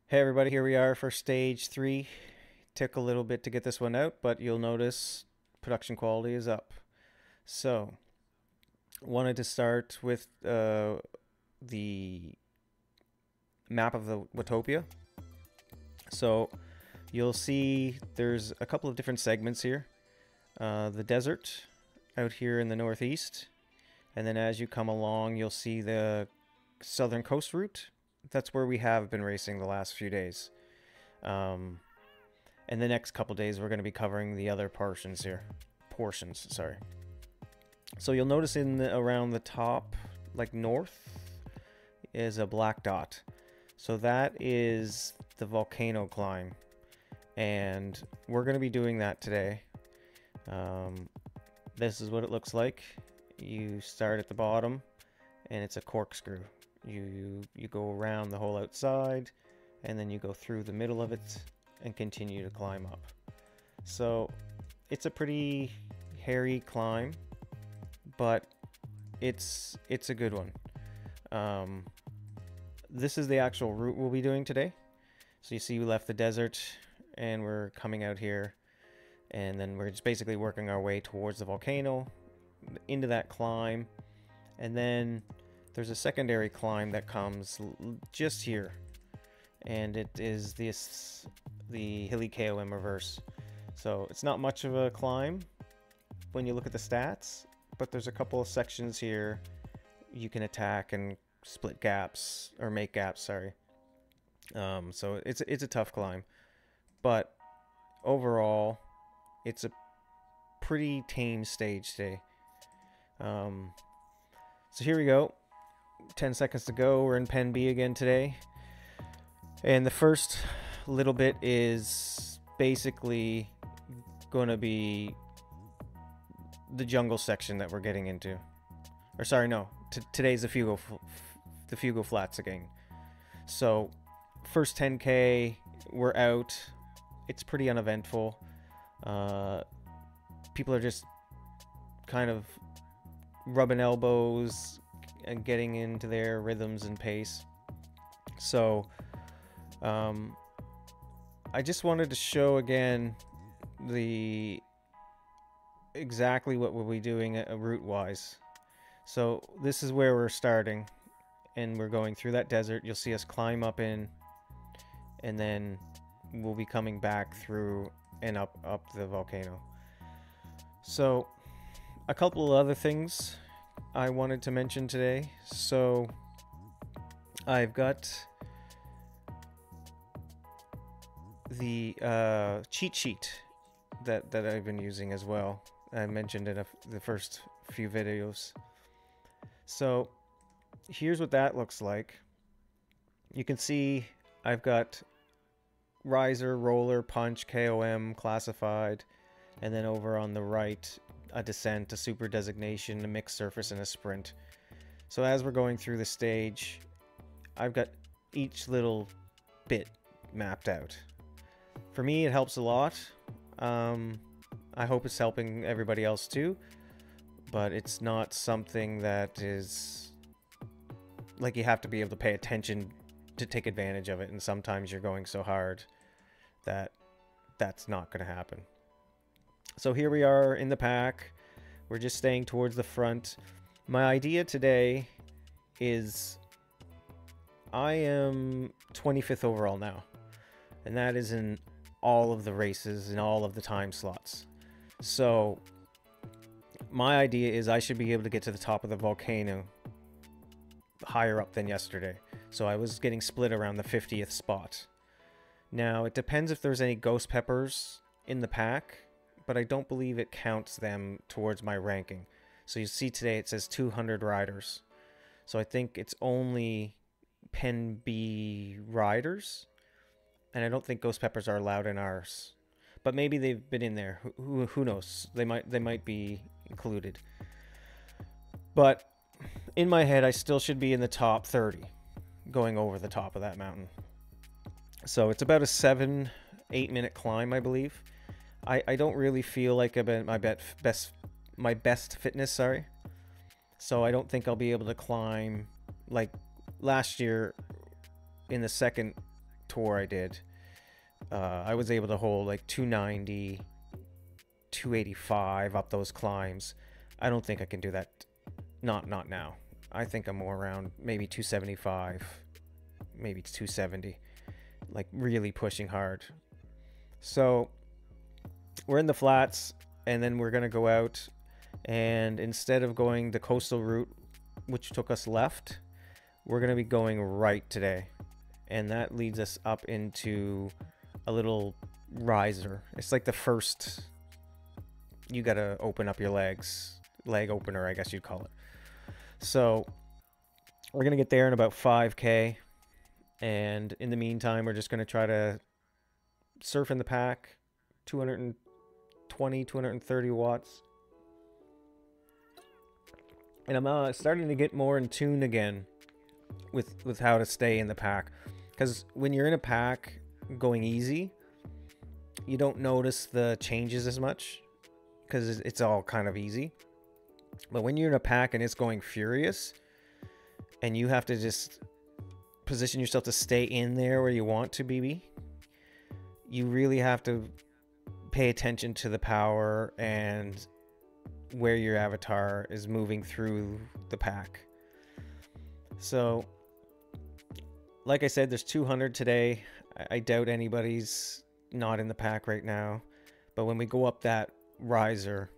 Hey everybody, here we are for stage 3. Took a little bit to get this one out, but you'll notice production quality is up. So, wanted to start with the map of the Watopia. So, you'll see there's a couple of different segments here. The desert out here in the northeast, and then as you come along, you'll see the southern coast route. That's where we have been racing the last few days. And the next couple days we're going to be covering the other portions here. Sorry. So you'll notice around the top, like north, is a black dot. So that is the volcano climb. And we're going to be doing that today. This is what it looks like. You start at the bottom and it's a corkscrew. You go around the whole outside and then you go through the middle of it and continue to climb up. So it's a pretty hairy climb, but it's a good one. This is the actual route we'll be doing today. So you see we left the desert and we're coming out here, and then we're just basically working our way towards the volcano into that climb, and then there's a secondary climb that comes just here, and it is the hilly KOM reverse. So it's not much of a climb when you look at the stats, but there's a couple of sections here you can attack and split gaps, or make gaps, sorry. So it's a tough climb, but overall it's a pretty tame stage today. So here we go. 10 seconds to go. We're in Pen B again today. And the first little bit is basically going to be the jungle section that we're getting into. Or sorry, no. Today's the Fuego flats again. So first 10K, we're out. It's pretty uneventful. People are just kind of rubbing elbows and getting into their rhythms and pace. So I just wanted to show again exactly what we'll be doing route wise. So this is where we're starting, and we're going through that desert. You'll see us climb up in, and then we'll be coming back through and up the volcano. So a couple of other things I wanted to mention today. So I've got the cheat sheet that I've been using as well. I mentioned in the first few videos. So here's what that looks like. You can see I've got riser, roller, punch, KOM, classified, and then over on the right, a descent, a super designation, a mixed surface, and a sprint. So as we're going through the stage, I've got each little bit mapped out. For me, it helps a lot. I hope it's helping everybody else too, but it's not something that is like you have to be able to pay attention to take advantage of it, and sometimes you're going so hard that that's not going to happen. So here we are in the pack. We're just staying towards the front. My idea today is I am 25th overall now, and that is in all of the races and all of the time slots. So my idea is I should be able to get to the top of the volcano higher up than yesterday. So I was getting split around the 50th spot. Now it depends if there's any ghost peppers in the pack, but I don't believe it counts them towards my ranking. So you see today it says 200 riders. So I think it's only Pen B riders, and I don't think ghost peppers are allowed in ours. But maybe they've been in there. Who knows? They might be included. But in my head, I still should be in the top 30 going over the top of that mountain. So it's about a 7-8 minute climb, I believe. I don't really feel like I'm at my best fitness, sorry. So I don't think I'll be able to climb like last year in the second tour I did, I was able to hold like 290, 285 up those climbs. I don't think I can do that. Not now. I think I'm more around maybe 275, maybe 270, like really pushing hard. So we're in the flats, and then we're gonna go out, and instead of going the coastal route, which took us left, we're gonna be going right today, and that leads us up into a little riser. It's like the first, you gotta open up your legs, leg opener, I guess you'd call it. So we're gonna get there in about 5K, and in the meantime, we're just gonna try to surf in the pack, 220, 230 watts. And I'm starting to get more in tune again with how to stay in the pack, because when you're in a pack going easy, you don't notice the changes as much because it's all kind of easy. But when you're in a pack and it's going furious, and you have to just position yourself to stay in there where you want to be, you really have to pay attention to the power and where your avatar is moving through the pack. So like I said, there's 200 today. I doubt anybody's not in the pack right now, but when we go up that riser,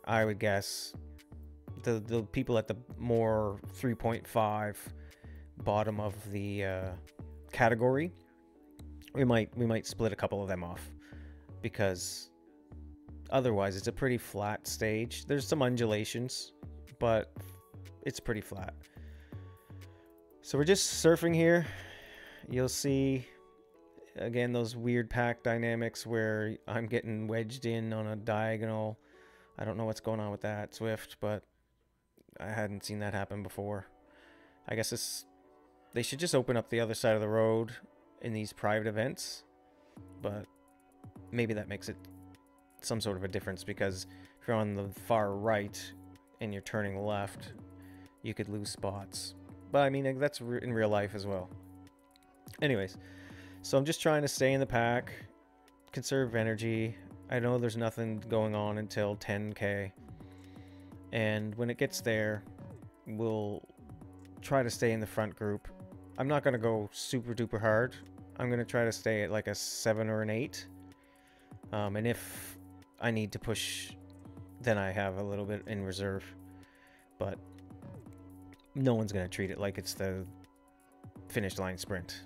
I would guess the people at the more 3.5 bottom of the category, we might split a couple of them off, because otherwise it's a pretty flat stage. There's some undulations, but it's pretty flat. So we're just surfing here. You'll see again those weird pack dynamics where I'm getting wedged in on a diagonal. I don't know what's going on with that Swift, but I hadn't seen that happen before. I guess they should just open up the other side of the road in these private events, but maybe that makes it some sort of a difference, because if you're on the far right and you're turning left, you could lose spots. But I mean, that's in real life as well. Anyways, so I'm just trying to stay in the pack, conserve energy. I know there's nothing going on until 10K, and when it gets there, we'll try to stay in the front group. I'm not going to go super duper hard. I'm going to try to stay at like a 7 or an 8. And if I need to push, then I have a little bit in reserve. But no one's going to treat it like it's the finish line sprint.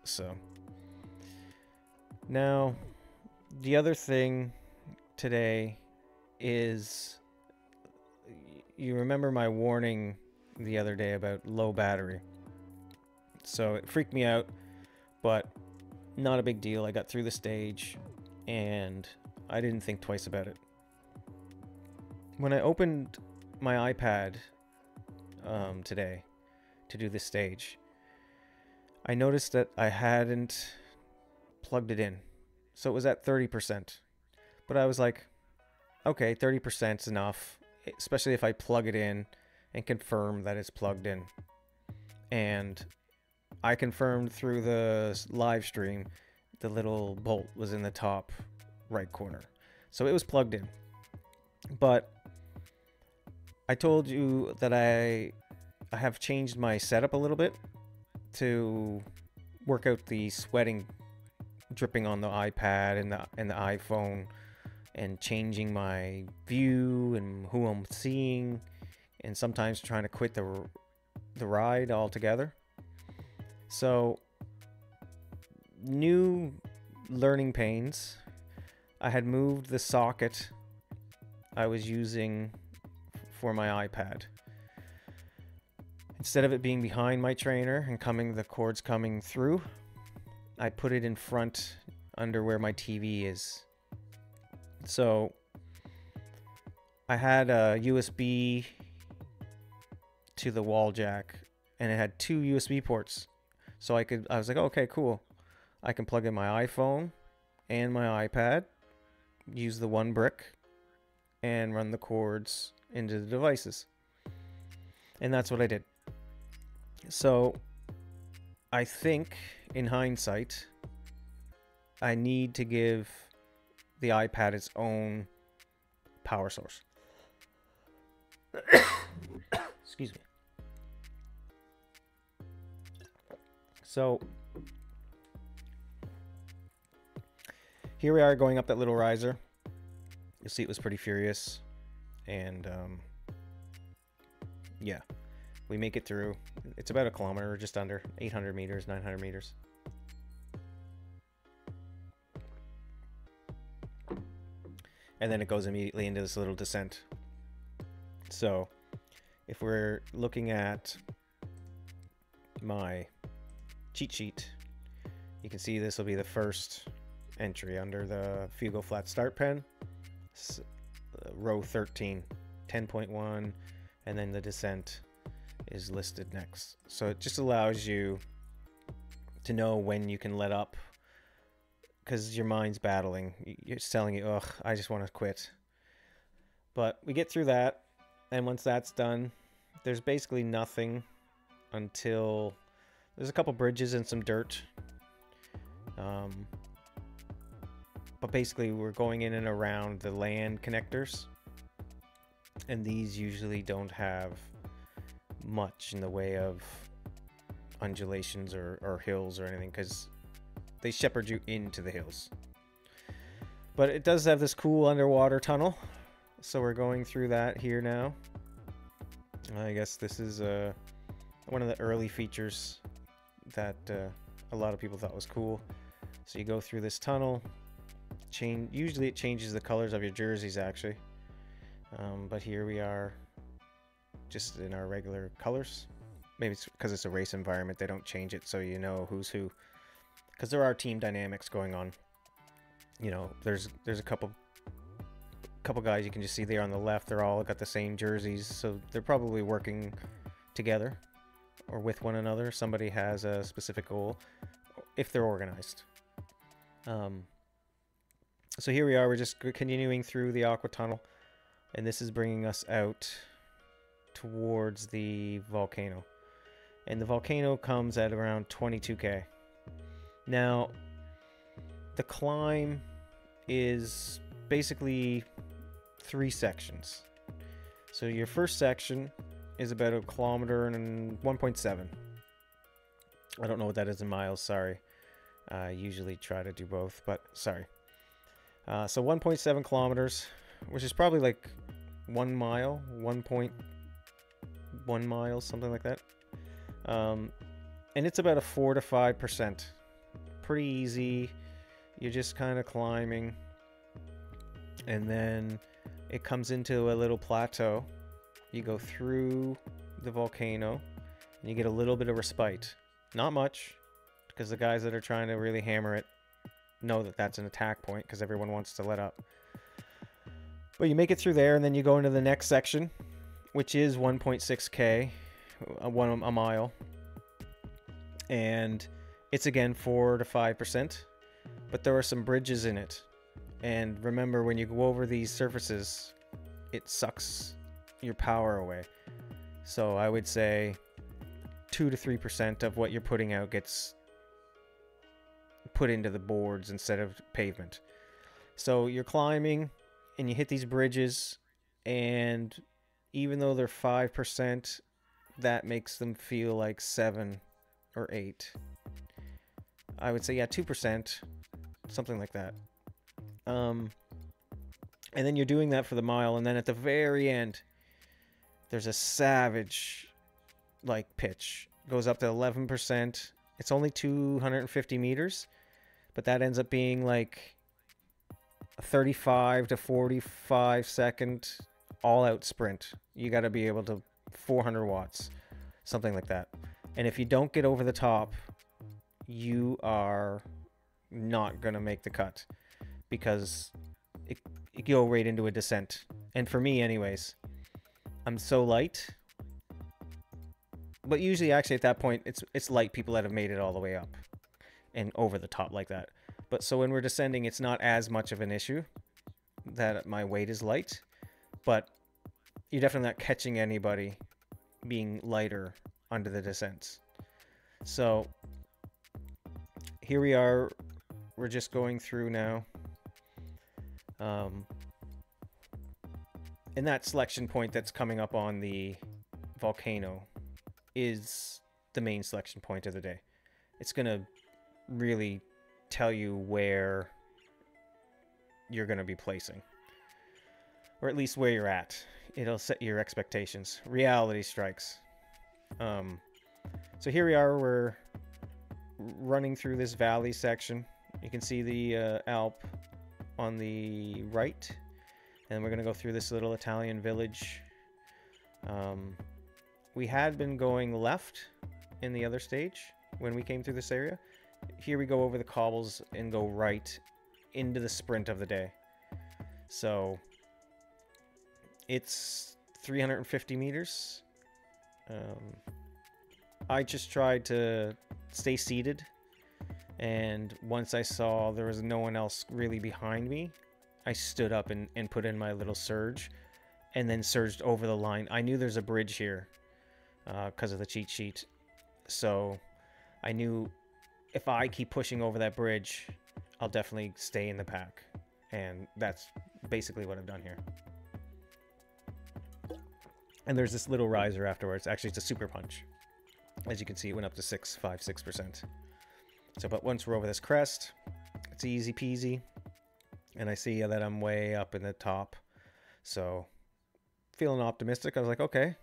So now the other thing today is, you remember my warning the other day about low battery. So it freaked me out, but not a big deal. I got through the stage and I didn't think twice about it. When I opened my iPad today to do this stage, I noticed that I hadn't plugged it in. So it was at 30%. But I was like, okay, 30% is enough, especially if I plug it in and confirm that it's plugged in. And I confirmed through the live stream, the little bolt was in the top right corner. So it was plugged in. But I told you that I have changed my setup a little bit to work out the sweating dripping on the iPad and the iPhone, and changing my view and who I'm seeing, and sometimes trying to quit the ride altogether. So, new learning pains. I had moved the socket I was using for my iPad. Instead of it being behind my trainer and the cords coming through, I put it in front under where my TV is. So I had a USB to the wall jack, and it had 2 USB ports. So I was like, oh, okay, cool. I can plug in my iPhone and my iPad, use the one brick, and run the cords into the devices. And that's what I did. So I think, in hindsight, I need to give the iPad its own power source. Excuse me. So here we are going up that little riser. You'll see it was pretty furious. And yeah, we make it through. It's about a kilometer, just under 800 meters, 900 meters. And then it goes immediately into this little descent. So if we're looking at my cheat sheet, you can see this will be the first entry under the Fuego flat start pen, row 13, 10.1, and then the descent is listed next. So it just allows you to know when you can let up, because your mind's battling. It's telling you, ugh, I just want to quit. But we get through that, and once that's done, there's basically nothing until there's a couple bridges and some dirt. But basically we're going in and around the land connectors, and these usually don't have much in the way of undulations or hills or anything, because they shepherd you into the hills. But it does have this cool underwater tunnel, so we're going through that here now. I guess this is one of the early features that a lot of people thought was cool. So you go through this tunnel. Usually it changes the colors of your jerseys, actually. But here we are just in our regular colors. Maybe it's because it's a race environment, they don't change it so you know who's who. Because there are team dynamics going on. You know, there's a couple guys you can just see there on the left. They're all got the same jerseys, so they're probably working together or with one another. Somebody has a specific goal if they're organized. So here we are. We're just continuing through the aqua tunnel, and this is bringing us out towards the volcano. And the volcano comes at around 22k. Now, the climb is basically 3 sections. So your first section is about 1 kilometer and 1.7. I don't know what that is in miles, sorry. I usually try to do both, but sorry. So 1.7 kilometers, which is probably like 1 mile, 1.1 miles, something like that. And it's about a 4 to 5%. Pretty easy. You're just kind of climbing, and then it comes into a little plateau. You go through the volcano, and you get a little bit of respite. Not much, because the guys that are trying to really hammer it know that that's an attack point, because everyone wants to let up. But you make it through there, and then you go into the next section, which is 1.6k, a mile. And it's again 4 to 5%, but there are some bridges in it. And remember, when you go over these surfaces, it sucks your power away. So I would say 2 to 3% of what you're putting out gets put into the boards instead of pavement. So you're climbing and you hit these bridges, and even though they're 5%, that makes them feel like 7 or 8. I would say, yeah, 2%, something like that. And then you're doing that for the mile, and then at the very end, there's a savage like pitch. It goes up to 11%. It's only 250 meters, but that ends up being like a 35 to 45 second all-out sprint. You got to be able to 400 watts, something like that. And if you don't get over the top, you are not going to make the cut, because you go right into a descent. And for me anyways, I'm so light. But usually actually at that point, it's light people that have made it all the way up and over the top like that. But so when we're descending, it's not as much of an issue that my weight is light, but you're definitely not catching anybody being lighter under the descents. So here we are, we're just going through now. And that selection point that's coming up on the volcano is the main selection point of the day. It's going to really tell you where you're going to be placing, or at least where you're at. It'll set your expectations. Reality strikes. So here we are, we're running through this valley section. You can see the Alp on the right, and we're going to go through this little Italian village. We had been going left in the other stage when we came through this area. Here we go over the cobbles and go right into the sprint of the day. So it's 350 meters. I just tried to stay seated, and once I saw there was no one else really behind me, I stood up and put in my little surge, and then surged over the line. I knew there's a bridge here because of the cheat sheet, so I knew if I keep pushing over that bridge, I'll definitely stay in the pack, and that's basically what I've done here. And there's this little riser afterwards. Actually, it's a super punch. As you can see, it went up to 6.56%. So, but once we're over this crest, it's easy peasy. And I see that I'm way up in the top. So, feeling optimistic. I was like, okay.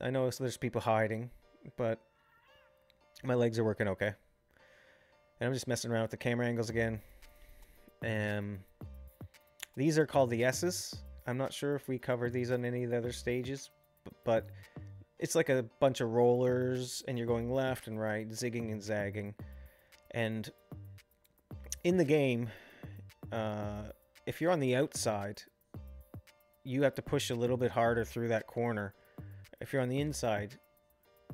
I know there's people hiding, but my legs are working okay. And I'm just messing around with the camera angles again. These are called the S's. I'm not sure if we covered these on any of the other stages, but it's like a bunch of rollers, and you're going left and right, zigging and zagging. And in the game, if you're on the outside, you have to push a little bit harder through that corner. If you're on the inside,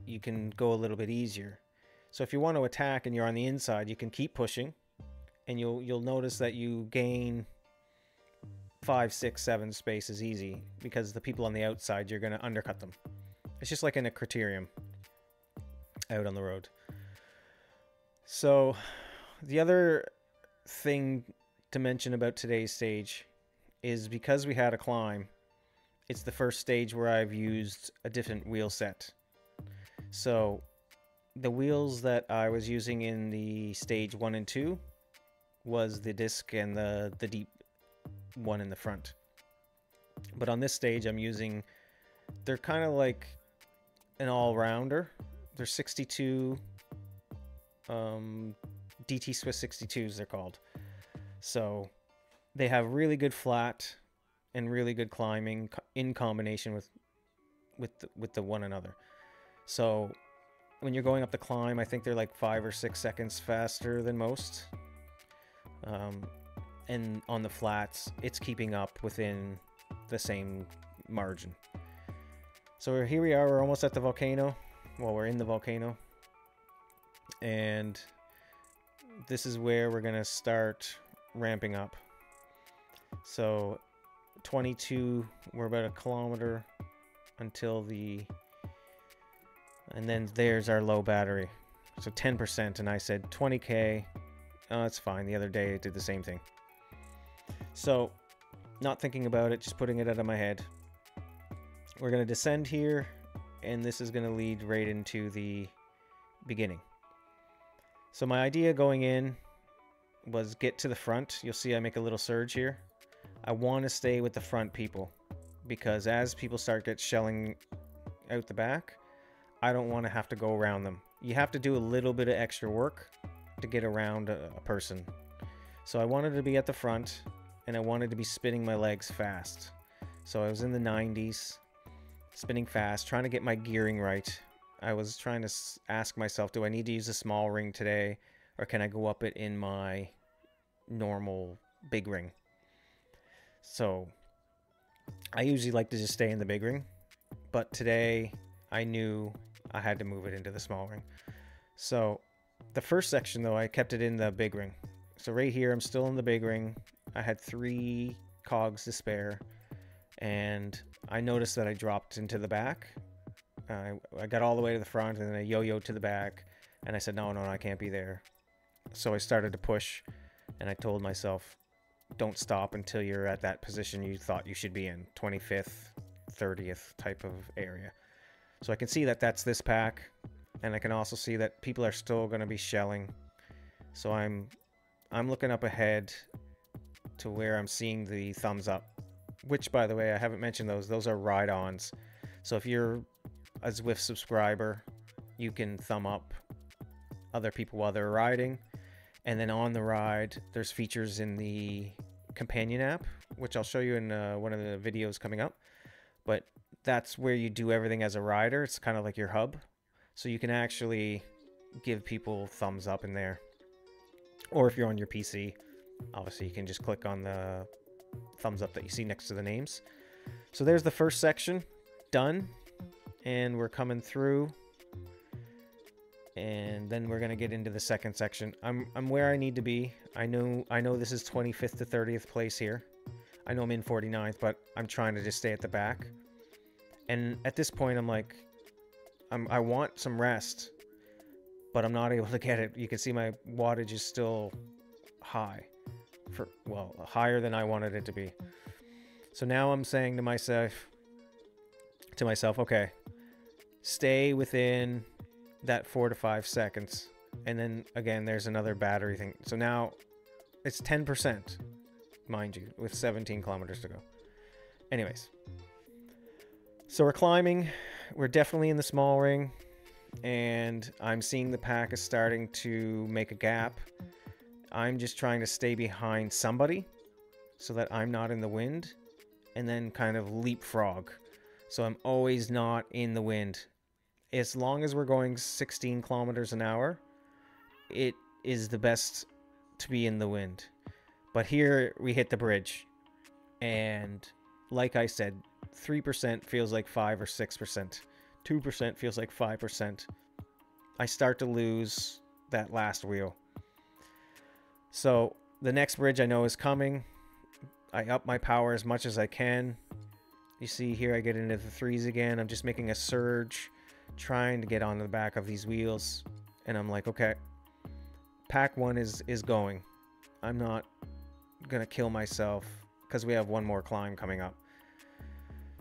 you can go a little bit easier. So if you want to attack and you're on the inside, you can keep pushing, and you'll notice that you gain 5, 6, 7 spaces easy, because the people on the outside, you're going to undercut them. It's just like in a criterium out on the road. So the other thing to mention about today's stage is because we had a climb, it's the first stage where I've used a different wheel set. So the wheels that I was using in the stage 1 and 2 was the disc and the deep one in the front. But on this stage, I'm using, they're kind of like an all-rounder. They're 62 DT Swiss 62s, they're called. So they have really good flat and really good climbing in combination with the one another. So when you're going up the climb, I think they're like 5 or 6 seconds faster than most. And on the flats, it's keeping up within the same margin. So here we are, we're almost at the volcano. Well, we're in the volcano. And this is where we're going to start ramping up. So 22, we're about 1 kilometer until the... And then there's our low battery. So 10%, and I said 20K. Oh, that's fine. The other day I did the same thing. So, not thinking about it, just putting it out of my head. We're going to descend here, and this is going to lead right into the beginning. So my idea going in was get to the front. You'll see I make a little surge here. I want to stay with the front people, because as people start shelling out the back, I don't want to have to go around them. You have to do a little bit of extra work to get around a person. So I wanted to be at the front, and I wanted to be spinning my legs fast. So I was in the 90s, spinning fast, trying to get my gearing right. I was trying to ask myself, do I need to use a small ring today, or can I go up it in my normal big ring? So I usually like to just stay in the big ring, but today I knew I had to move it into the small ring. So the first section, though, I kept it in the big ring. So right here, I'm still in the big ring. I had 3 cogs to spare, and I noticed that I dropped into the back. I got all the way to the front, and then I yo-yoed to the back, and I said, no, I can't be there. So I started to push, and I told myself, don't stop until you're at that position you thought you should be in, 25th, 30th type of area. So I can see that that's this pack, and I can also see that people are still going to be shelling. So I'm looking up ahead to where I'm seeing the thumbs up, which, by the way, I haven't mentioned those. Those are ride-ons. So if you're a Zwift subscriber, you can thumb up other people while they're riding. And then on the ride, there's features in the companion app, which I'll show you in one of the videos coming up. But that's where you do everything as a rider. It's kind of like your hub. So you can actually give people thumbs up in there. Or if you're on your PC, obviously you can just click on the thumbs up that you see next to the names. So there's the first section done, and we're coming through, and then we're gonna get into the second section. I'm where I need to be. I know this is 25th to 30th place here. I know I'm in 49th, but I'm trying to just stay at the back. And at this point, I'm like, I want some rest, but I'm not able to get it. You can see my wattage is still high, well, higher than I wanted it to be. So now I'm saying to myself, okay, stay within that 4 to 5 seconds. And then again, there's another battery thing. So now it's 10%, mind you, with 17 kilometers to go. Anyways, so we're climbing. We're definitely in the small ring, and I'm seeing the pack is starting to make a gap. I'm just trying to stay behind somebody so that I'm not in the wind, and then kind of leapfrog. So I'm always not in the wind. As long as we're going 16 kilometers an hour, it is the best to be in the wind. But here we hit the bridge, and like I said, 3% feels like 5 or 6%. 2% feels like 5%. I start to lose that last wheel. So the next bridge I know is coming. I up my power as much as I can. You see here I get into the threes again. I'm just making a surge, trying to get onto the back of these wheels. And I'm like, okay, pack one is going. I'm not going to kill myself because we have one more climb coming up.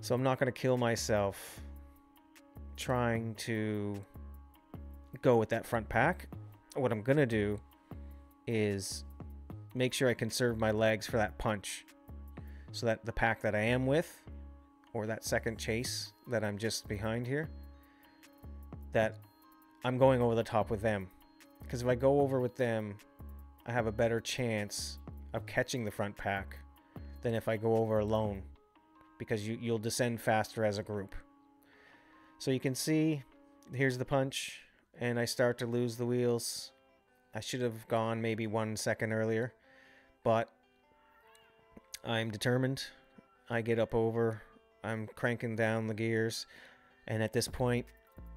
So I'm not going to kill myself trying to go with that front pack. What I'm going to do is make sure I conserve my legs for that punch, so that the pack that I am with, or that second chase that I'm just behind here, that I'm going over the top with them. Because if I go over with them, I have a better chance of catching the front pack than if I go over alone, because you'll descend faster as a group. So you can see, here's the punch, and I start to lose the wheels. I should have gone maybe 1 second earlier, but I'm determined. I get up over, I'm cranking down the gears, and at this point,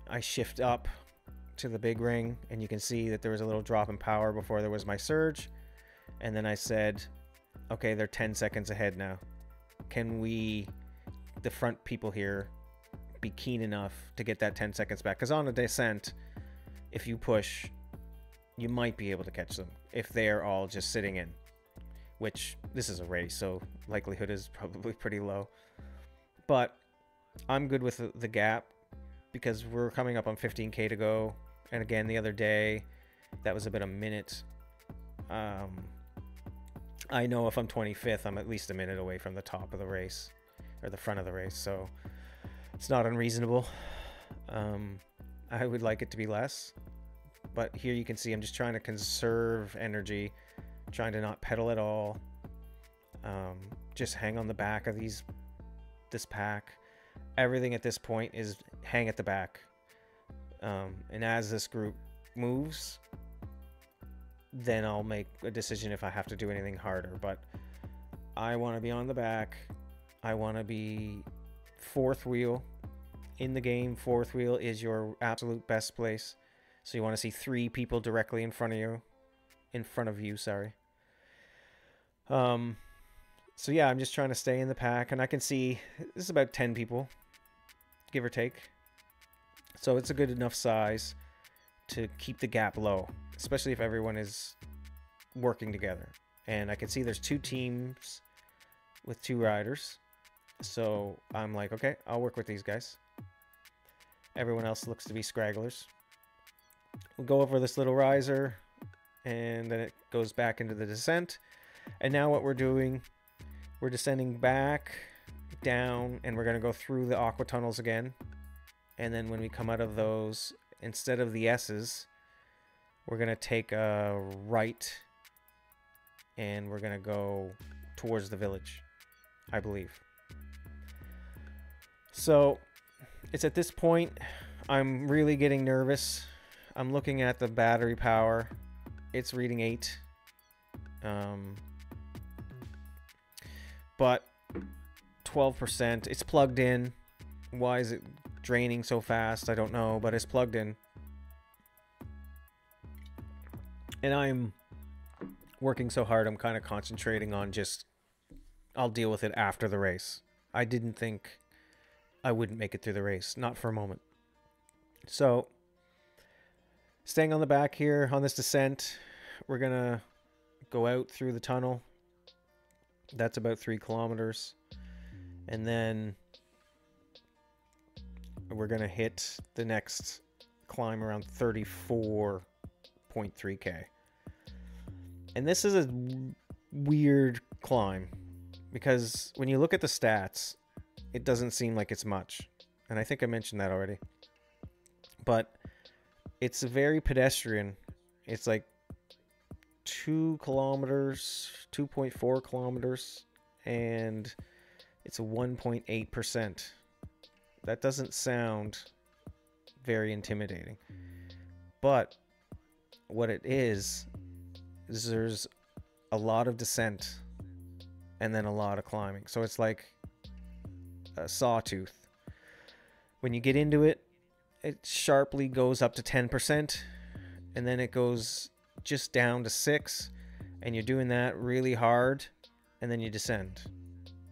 I shift up to the big ring, and you can see that there was a little drop in power before there was my surge. And then I said, okay, they're 10 seconds ahead now. Can we, the front people here, be keen enough to get that 10 seconds back? Because on a descent, if you push, you might be able to catch them if they're all just sitting in, which this is a race, so likelihood is probably pretty low. But I'm good with the gap, because we're coming up on 15K to go. And again, the other day, that was about a minute. I know if I'm 25th, I'm at least a minute away from the top of the race, or the front of the race, so it's not unreasonable. I would like it to be less, but here you can see I'm just trying to conserve energy, trying to not pedal at all. Just hang on the back of this pack. Everything at this point is hang at the back. And as this group moves, then I'll make a decision if I have to do anything harder. But I want to be on the back. I want to be fourth wheel in the game. Fourth wheel is your absolute best place. So you want to see 3 people directly in front of you, sorry. So yeah, I'm just trying to stay in the pack, and I can see this is about 10 people, give or take. So it's a good enough size to keep the gap low. especially if everyone is working together. And I can see there's 2 teams with 2 riders. So I'm like, okay, I'll work with these guys. Everyone else looks to be scragglers. We'll go over this little riser, and then it goes back into the descent. And now what we're doing, we're descending back down, and we're going to go through the aqua tunnels again. And then when we come out of those, instead of the S's, we're going to take a right, and we're going to go towards the village, I believe. So it's at this point I'm really getting nervous. I'm looking at the battery power. It's reading 8. But 12%. It's plugged in. Why is it draining so fast? I don't know, but it's plugged in. And I'm working so hard, I'm kind of concentrating on just, I'll deal with it after the race. I didn't think I wouldn't make it through the race. Not for a moment. So, staying on the back here on this descent, we're going to go out through the tunnel. That's about 3 kilometers. And then we're going to hit the next climb around 34.3K. And this is a weird climb because when you look at the stats, it doesn't seem like it's much. And I think I mentioned that already. But it's very pedestrian. It's like 2 kilometers, 2.4 kilometers, and it's a 1.8%. That doesn't sound very intimidating. But what it is there's a lot of descent and then a lot of climbing. So it's like a sawtooth. When you get into it, it sharply goes up to 10%, and then it goes just down to 6%, and you're doing that really hard, and then you descend,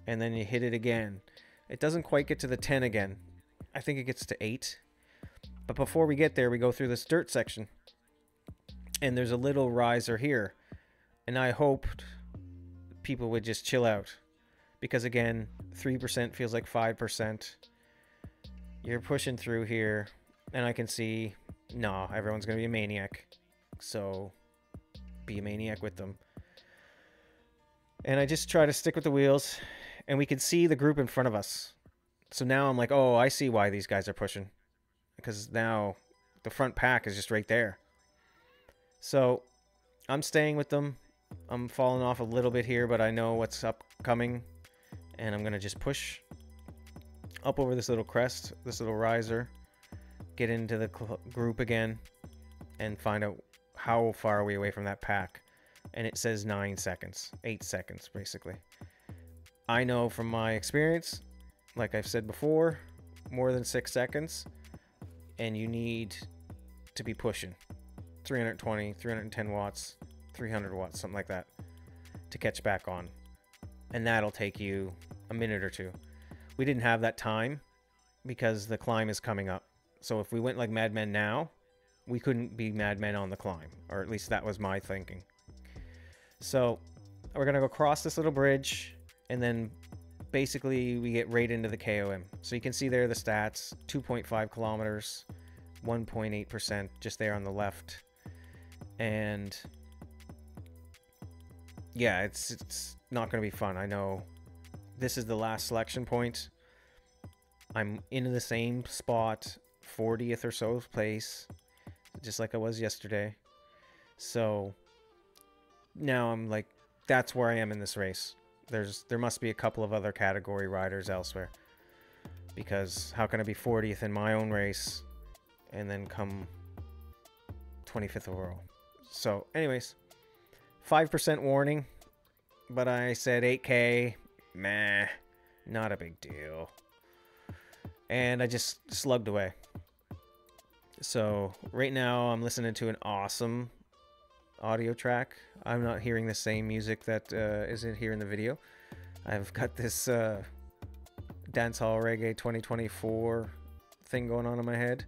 and then you hit it again. It doesn't quite get to the 10 again. I think it gets to 8. But before we get there, we go through this dirt section, and there's a little riser here, and I hoped people would just chill out, because again, 3% feels like 5%. You're pushing through here, and I can see, no, everyone's going to be a maniac. So, be a maniac with them. And I just try to stick with the wheels, and we can see the group in front of us. So now I'm like, oh, I see why these guys are pushing. Because now the front pack is just right there. So, I'm staying with them. I'm falling off a little bit here, but I know what's upcoming. And I'm going to just push up over this little crest, this little riser, get into the group again, and find out how far are we away from that pack. And it says 9 seconds, 8 seconds basically. I know from my experience, like I've said before, more than 6 seconds, and you need to be pushing 320, 310 watts, 300 watts, something like that, to catch back on. And that'll take you a minute or two. We didn't have that time because the climb is coming up. So if we went like madmen now, we couldn't be madmen on the climb, or at least that was my thinking. So we're going to go across this little bridge, and then basically we get right into the KOM. So you can see there the stats, 2.5 kilometers, 1.8% just there on the left. And yeah, it's not going to be fun. I know this is the last selection point. I'm in the same spot, 40th or so place, just like I was yesterday. So now I'm like, that's where I am in this race. There must be a couple of other category riders elsewhere, because how can I be 40th in my own race and then come 25th overall? So anyways, 5% warning, but I said 8K, meh, not a big deal. And I just slugged away. So right now I'm listening to an awesome audio track. I'm not hearing the same music that is in here in the video. I've got this dancehall reggae 2024 thing going on in my head,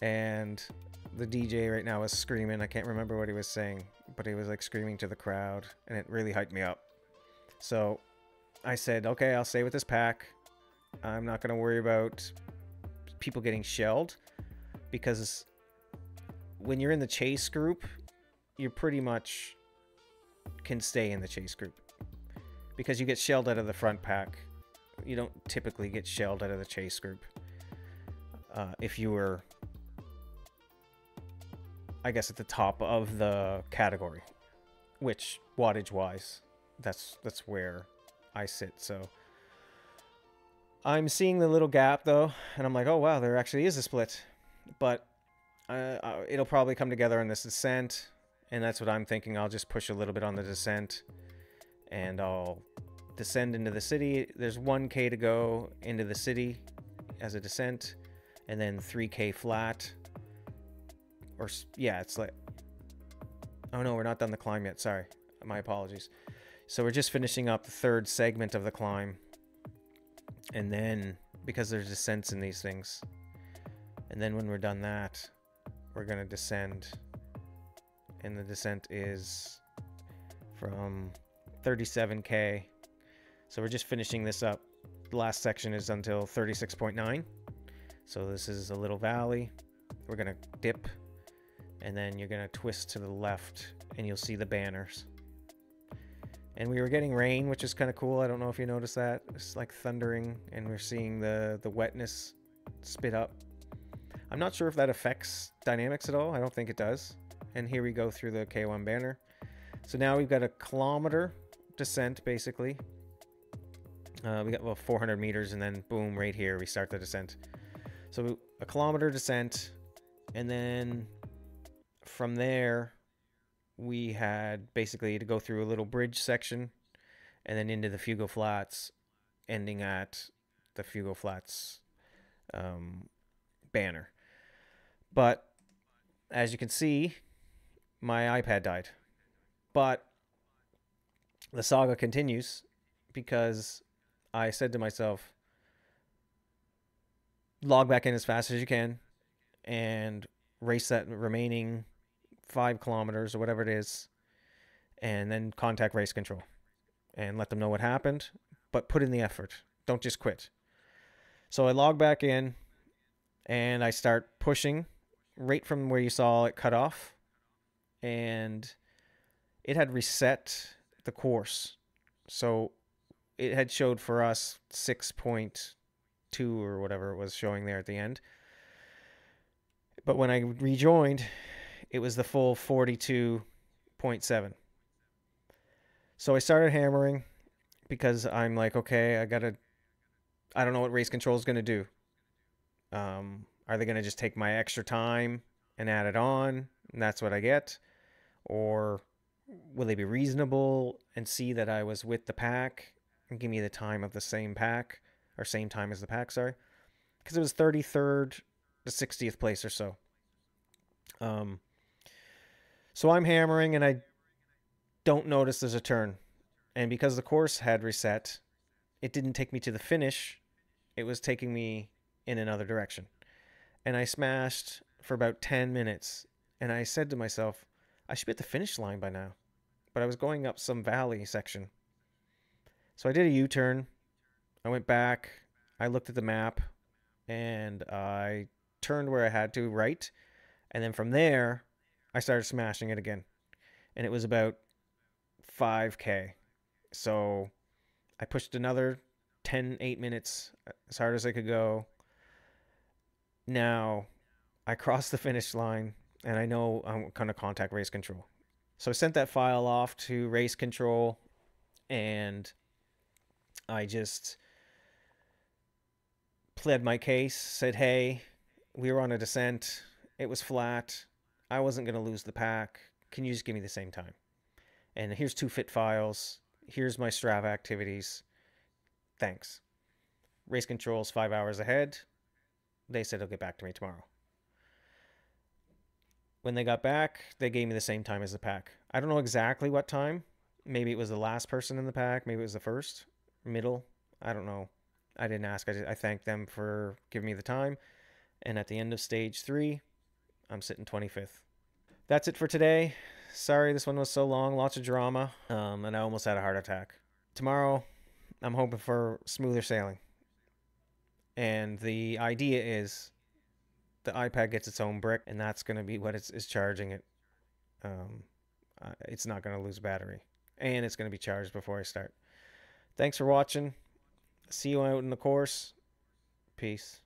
and the DJ right now is screaming. I can't remember what he was saying, but he was like screaming to the crowd, and it really hyped me up. So I said, okay, I'll stay with this pack. I'm not going to worry about people getting shelled, because when you're in the chase group, you pretty much can stay in the chase group because you get shelled out of the front pack. You don't typically get shelled out of the chase group. If you were, I guess, at the top of the category, which wattage wise, that's where I sit. So I'm seeing the little gap though, and I'm like, oh wow, there actually is a split. But it'll probably come together on this descent, and that's what I'm thinking. I'll just push a little bit on the descent, and I'll descend into the city. There's 1K to go into the city as a descent, and then 3K flat. Or yeah, it's like, oh no, we're not done the climb yet. Sorry, my apologies. So we're just finishing up the third segment of the climb, and then because there's descents in these things, and then when we're done that, we're gonna descend, and the descent is from 37K. So we're just finishing this up. The last section is until 36.9. So this is a little valley. We're gonna dip, and then you're gonna twist to the left, and you'll see the banners. And we were getting rain, which is kind of cool. I don't know if you noticed that. It's like thundering, and we're seeing the wetness spit up. I'm not sure if that affects dynamics at all. I don't think it does. And here we go through the K1 banner. So now we've got a kilometer descent, basically. We got, well, 400 meters, and then boom, right here, we start the descent. So a kilometer descent, and then from there, we had basically to go through a little bridge section, and then into the Fuego Flats, ending at the Fuego Flats banner. But as you can see, my iPad died. But the saga continues, because I said to myself, log back in as fast as you can and race that remaining 5 kilometers or whatever it is, and then contact race control and let them know what happened, but put in the effort. Don't just quit. So I log back in, and I start pushing right from where you saw it cut off, and it had reset the course. So it had showed for us 6.2 or whatever it was showing there at the end. But when I rejoined, it was the full 42.7. So I started hammering, because I'm like, okay, I don't know what race control is going to do. Are they going to just take my extra time and add it on, and that's what I get? Or will they be reasonable and see that I was with the pack and give me the time of the same pack, or same time as the pack, sorry? Because it was 33rd to 60th place or so. So I'm hammering, and I don't notice there's a turn. And because the course had reset, it didn't take me to the finish. It was taking me in another direction. And I smashed for about 10 minutes. And I said to myself, I should be at the finish line by now. But I was going up some valley section. So I did a U-turn. I went back. I looked at the map. And I turned where I had to, right. And then from there, I started smashing it again. And it was about 5K. So I pushed another 8 minutes as hard as I could go. Now I crossed the finish line, and I know I'm going to contact race control. So I sent that file off to race control, and I just pled my case, said, hey, we were on a descent. It was flat. I wasn't going to lose the pack. Can you just give me the same time? And here's 2 fit files. Here's my Strava activities. Thanks. Race control's 5 hours ahead. They said they'll get back to me tomorrow. When they got back, they gave me the same time as the pack. I don't know exactly what time. Maybe it was the last person in the pack. Maybe it was the first, middle. I don't know. I didn't ask. I thanked them for giving me the time. And at the end of stage 3, I'm sitting 25th. That's it for today. Sorry this one was so long, lots of drama, and I almost had a heart attack. Tomorrow, I'm hoping for smoother sailing. And the idea is the iPad gets its own brick, and that's going to be what is charging it. It's not going to lose battery, and it's going to be charged before I start. Thanks for watching. See you out in the course. Peace.